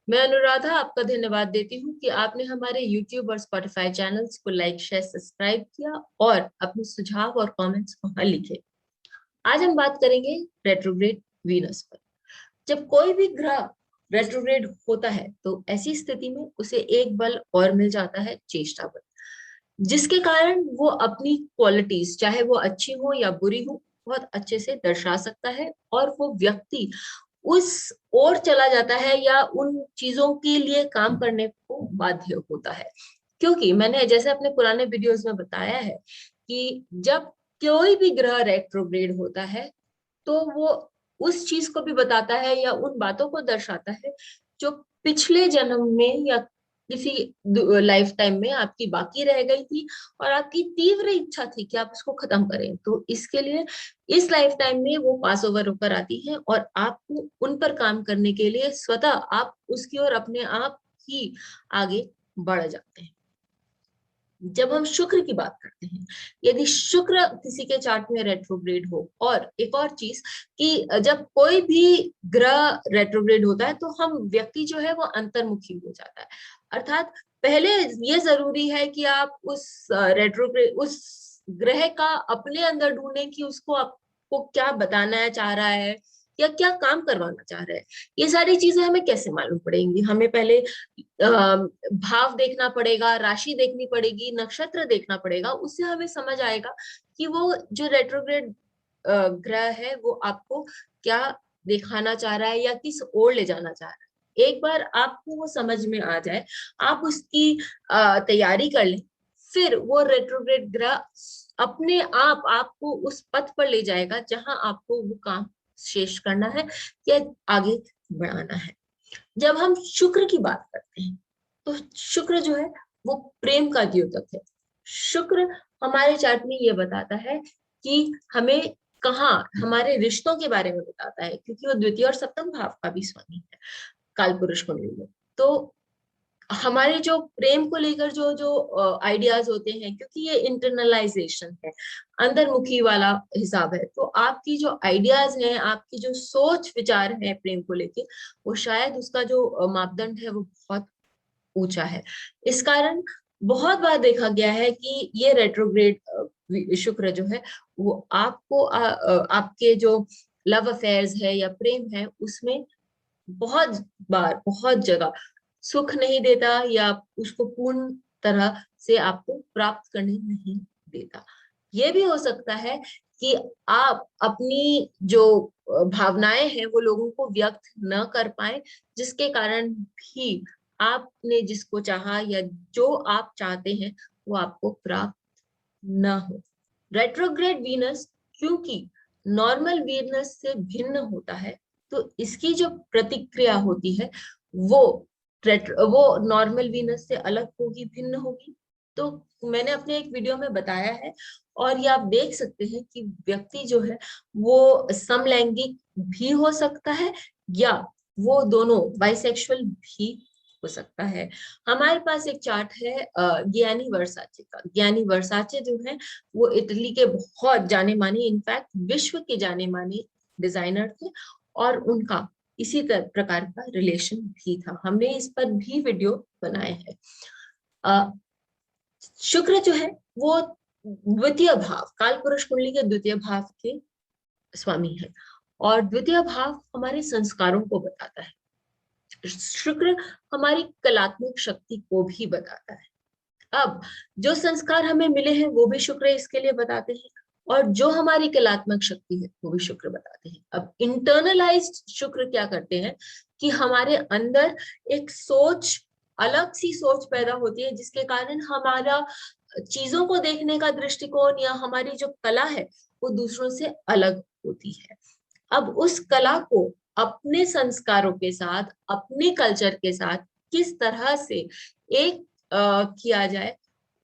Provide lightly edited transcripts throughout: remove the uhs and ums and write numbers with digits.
मैं अनुराधा आपका धन्यवाद देती हूँ कि आपने हमारे YouTube और Spotify चैनल्स को लाइक, शेयर, सब्सक्राइब किया और अपने सुझाव और कमेंट्स वहां लिखे। आज हम बात करेंगे रेट्रोग्रेड वीनस पर। जब कोई भी ग्रह रेट्रोग्रेड होता है तो ऐसी स्थिति में उसे एक बल और मिल जाता है, चेष्टा बल, जिसके कारण वो अपनी क्वालिटीज, चाहे वो अच्छी हो या बुरी हो, बहुत अच्छे से दर्शा सकता है और वो व्यक्ति उस ओर चला जाता है या उन चीजों के लिए काम करने को बाध्य होता है। क्योंकि मैंने जैसे अपने पुराने वीडियोस में बताया है कि जब कोई भी ग्रह रेट्रोग्रेड होता है तो वो उस चीज को भी बताता है या उन बातों को दर्शाता है जो पिछले जन्म में या किसी लाइफ टाइम में आपकी बाकी रह गई थी और आपकी तीव्र इच्छा थी कि आप उसको खत्म करें। तो इसके लिए इस लाइफ टाइम में वो पास ओवर होकर आती है और आपको उन पर काम करने के लिए स्वतः आप उसकी ओर अपने आप ही आगे बढ़ जाते हैं। जब हम शुक्र की बात करते हैं, यदि शुक्र किसी के चार्ट में रेट्रोग्रेड हो, और एक और चीज कि जब कोई भी ग्रह रेट्रोग्रेड होता है तो हम व्यक्ति जो है वो अंतर्मुखी हो जाता है। अर्थात पहले ये जरूरी है कि आप उस रेट्रोग्रेड उस ग्रह का अपने अंदर ढूंढें कि उसको आपको क्या बताना चाह रहा है या क्या काम करवाना चाह रहा है। ये सारी चीजें हमें कैसे मालूम पड़ेंगी? हमें पहले भाव देखना पड़ेगा, राशि देखनी पड़ेगी, नक्षत्र देखना पड़ेगा। उससे हमें समझ आएगा कि वो जो रेट्रोग्रेड ग्रह है वो आपको क्या दिखाना चाह रहा है या किस ओर ले जाना चाह रहा है। एक बार आपको वो समझ में आ जाए, आप उसकी तैयारी कर लें, फिर वो रेट्रोग्रेड ग्रह अपने आप आपको उस पथ पर ले जाएगा जहां आपको वो काम शेष करना है या आगे बढ़ाना है। जब हम शुक्र की बात करते हैं तो शुक्र जो है वो प्रेम का द्योतक है। शुक्र हमारे चार्ट में ये बताता है कि हमें कहाँ हमारे रिश्तों के बारे में बताता है, क्योंकि वो द्वितीय और सप्तम भाव का भी स्वामी है काल पुरुष कुंडली में। तो हमारे जो प्रेम को लेकर जो जो आइडियाज होते हैं, क्योंकि ये इंटरनलाइजेशन है, अंतर्मुखी वाला हिसाब है, तो आपकी जो आइडियाज हैं, आपकी जो सोच विचार है प्रेम को लेके, वो शायद उसका जो मापदंड है वो बहुत ऊंचा है। इस कारण बहुत बार देखा गया है कि ये रेट्रोग्रेड शुक्र जो है वो आपको आपके जो लव अफेयर्स है या प्रेम है उसमें बहुत बार, बहुत जगह सुख नहीं देता या उसको पूर्ण तरह से आपको प्राप्त करने नहीं देता। ये भी हो सकता है कि आप अपनी जो भावनाएं हैं वो लोगों को व्यक्त न कर पाए, जिसके कारण भी आपने जिसको चाहा या जो आप चाहते हैं वो आपको प्राप्त न हो। रेट्रोग्रेड वीनस क्योंकि नॉर्मल वीनस से भिन्न होता है, तो इसकी जो प्रतिक्रिया होती है वो वो नॉर्मल वीनस से अलग होगी, भिन्न होगी। तो मैंने अपने एक वीडियो में बताया है और ये आप देख सकते हैं कि व्यक्ति जो है वो समलैंगिक भी हो सकता है या वो दोनों बाइसेक्सुअल भी हो सकता है। हमारे पास एक चार्ट है ज्ञानी वर्साचे का। ज्ञानी वर्साचे जो है वो इटली के बहुत जाने माने, इनफैक्ट विश्व के जाने माने डिजाइनर थे और उनका इसी प्रकार का रिलेशन भी था। हमने इस पर भी वीडियो बनाए हैं। शुक्र जो है वो द्वितीय भाव, काल पुरुष कुंडली के द्वितीय भाव के स्वामी है और द्वितीय भाव हमारे संस्कारों को बताता है। शुक्र हमारी कलात्मक शक्ति को भी बताता है। अब जो संस्कार हमें मिले हैं वो भी शुक्र इसके लिए बताते हैं और जो हमारी कलात्मक शक्ति है वो भी शुक्र बताते हैं। अब इंटरनलाइज्ड शुक्र क्या करते हैं कि हमारे अंदर एक सोच, अलग सी सोच पैदा होती है जिसके कारण हमारा चीजों को देखने का दृष्टिकोण या हमारी जो कला है वो दूसरों से अलग होती है। अब उस कला को अपने संस्कारों के साथ, अपने कल्चर के साथ किस तरह से एक किया जाए,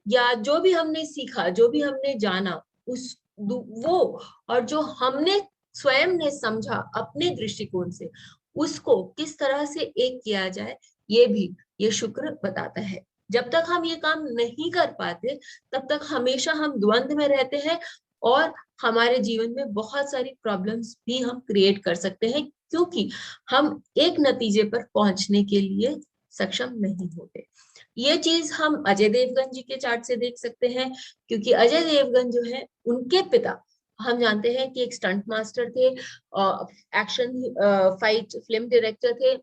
या जो भी हमने सीखा, जो भी हमने जाना, उस वो और जो हमने स्वयं ने समझा अपने दृष्टिकोण से, उसको किस तरह से एक किया जाए, ये भी ये शुक्र बताता है। जब तक हम ये काम नहीं कर पाते तब तक हमेशा हम द्वंद्व में रहते हैं और हमारे जीवन में बहुत सारी प्रॉब्लम्स भी हम क्रिएट कर सकते हैं, क्योंकि हम एक नतीजे पर पहुंचने के लिए सक्षम नहीं होते। ये चीज हम अजय देवगन जी के चार्ट से देख सकते हैं, क्योंकि अजय देवगन जो है उनके पिता हम जानते हैं कि एक स्टंट मास्टर थे, एक्शन फाइट फिल्म डायरेक्टर थे,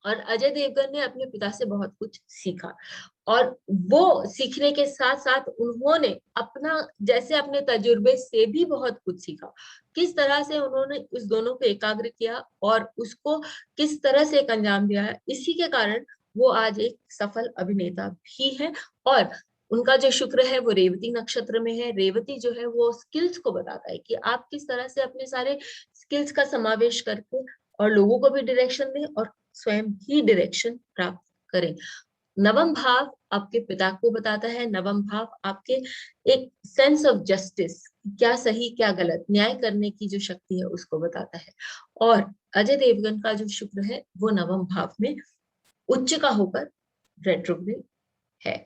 और अजय देवगन ने अपने पिता से बहुत कुछ सीखा। और वो सीखने के साथ साथ उन्होंने अपना जैसे अपने तजुर्बे से भी बहुत कुछ सीखा, किस तरह से उन्होंने उस दोनों को एकाग्र किया और उसको किस तरह से एक अंजाम दिया है। इसी के कारण वो आज एक सफल अभिनेता भी है। और उनका जो शुक्र है वो रेवती नक्षत्र में है। रेवती जो है वो स्किल्स को बताता है कि आप किस तरह से अपने सारे स्किल्स का समावेश करके और लोगों को भी डायरेक्शन दें और स्वयं ही डायरेक्शन प्राप्त करें। नवम भाव आपके पिता को बताता है। नवम भाव आपके एक सेंस ऑफ जस्टिस, क्या सही क्या गलत, न्याय करने की जो शक्ति है उसको बताता है। और अजय देवगन का जो शुक्र है वो नवम भाव में उच्च का होकर रेट्रोग्रेड है।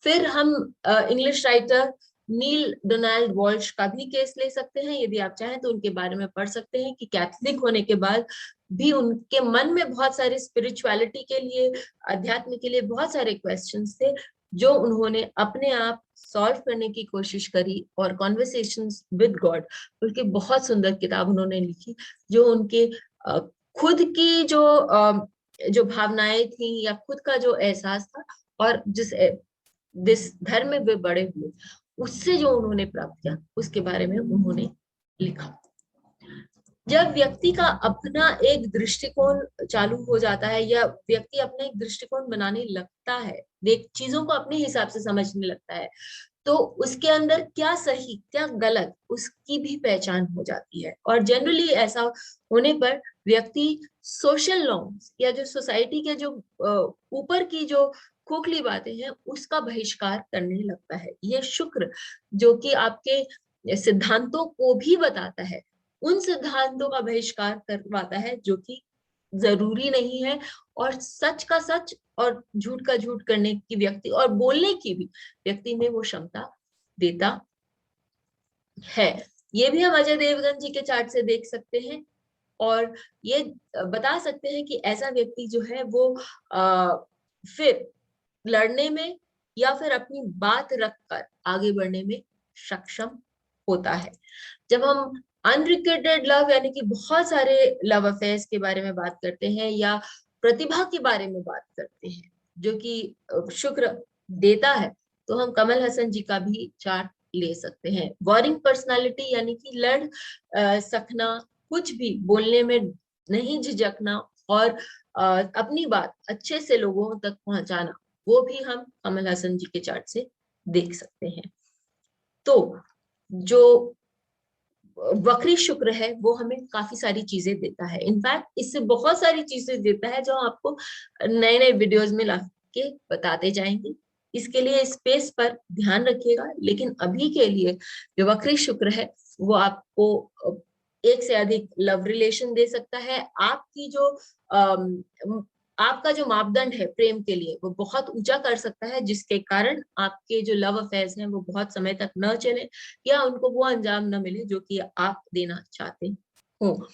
फिर हम इंग्लिश राइटर नील डोनाल्ड वॉल्श का भी केस ले सकते हैं। यदि आप चाहें तो उनके बारे में पढ़ सकते हैं कि कैथोलिक होने के बाद भी उनके मन में बहुत सारे स्पिरिचुअलिटी के लिए, अध्यात्म के लिए बहुत सारे क्वेश्चंस थे, जो उन्होंने अपने आप सॉल्व करने की कोशिश करी। और कॉन्वर्सेशंस विद गॉड बल्कि बहुत सुंदर किताब उन्होंने लिखी, जो उनके खुद की जो भावनाएं थी या खुद का जो एहसास था, और जिस धर्म में वे बड़े हुए उससे जो उन्होंने प्राप्त किया उसके बारे में उन्होंने लिखा। जब व्यक्ति का अपना एक दृष्टिकोण चालू हो जाता है या व्यक्ति अपना एक दृष्टिकोण बनाने लगता है, देख चीजों को अपने हिसाब से समझने लगता है, तो उसके अंदर क्या सही क्या गलत उसकी भी पहचान हो जाती है। और जनरली ऐसा होने पर व्यक्ति सोशल नॉर्म्स या जो सोसाइटी के जो ऊपर की जो खोखली बातें हैं उसका बहिष्कार करने लगता है। ये शुक्र जो कि आपके सिद्धांतों को भी बताता है, उन सिद्धांतों का बहिष्कार करवाता है जो कि जरूरी नहीं है, और सच का सच और झूठ का झूठ करने की व्यक्ति और बोलने की भी व्यक्ति में वो क्षमता देता है। ये भी हम अजय देवगन जी के चार्ट से देख सकते हैं। और ये बता सकते हैं कि ऐसा व्यक्ति जो है वो फिर लड़ने में या फिर अपनी बात रखकर आगे बढ़ने में सक्षम होता है। जब हम अनरिक्वेटेड लव यानी कि बहुत सारे लव अफेयर्स के बारे में बात करते हैं या प्रतिभा के बारे में बात करते हैं जो कि शुक्र देता है, तो हम कमल हसन जी का भी चार्ट ले सकते हैं। बोरिंग पर्सनालिटी यानी कि लड़ सकना, कुछ भी बोलने में नहीं झिझकना और अपनी बात अच्छे से लोगों तक पहुंचाना, वो भी हम कमल हसन जी के चार्ट से देख सकते हैं। तो जो वक्री शुक्र है वो हमें काफी सारी चीजें देता है। इनफैक्ट इससे बहुत सारी चीजें देता है जो आपको नए नए वीडियोस में ला के बताते जाएंगे। इसके लिए स्पेस पर ध्यान रखिएगा। लेकिन अभी के लिए जो वक्री शुक्र है वो आपको एक से अधिक लव रिलेशन दे सकता है। आपकी जो आपका जो मापदंड है प्रेम के लिए वो बहुत ऊंचा कर सकता है, जिसके कारण आपके जो लव अफेयर्स हैं वो बहुत समय तक न चले या उनको वो अंजाम न मिले जो कि आप देना चाहते हो।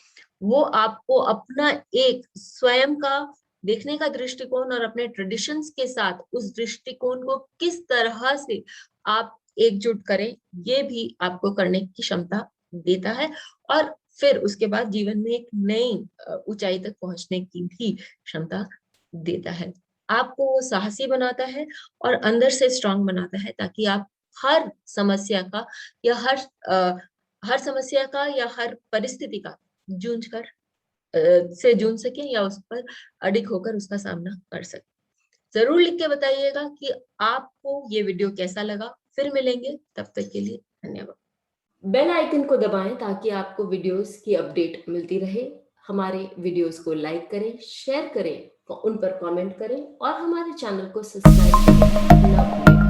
वो आपको अपना एक स्वयं का देखने का दृष्टिकोण और अपने ट्रेडिशंस के साथ उस दृष्टिकोण को किस तरह से आप एकजुट करें, ये भी आपको करने की क्षमता देता है। और फिर उसके बाद जीवन में एक नई ऊंचाई तक पहुंचने की भी क्षमता देता है। आपको वो साहसी बनाता है और अंदर से स्ट्रांग बनाता है, ताकि आप हर समस्या का या हर परिस्थिति का जूझ सके या उस पर अडिग होकर उसका सामना कर सके। जरूर लिख के बताइएगा कि आपको ये वीडियो कैसा लगा। फिर मिलेंगे, तब तक के लिए धन्यवाद। बेल आइकन को दबाएं ताकि आपको वीडियोस की अपडेट मिलती रहे। हमारे वीडियोस को लाइक करें, शेयर करें, उन पर कमेंट करें और हमारे चैनल को सब्सक्राइब करें न भूलें।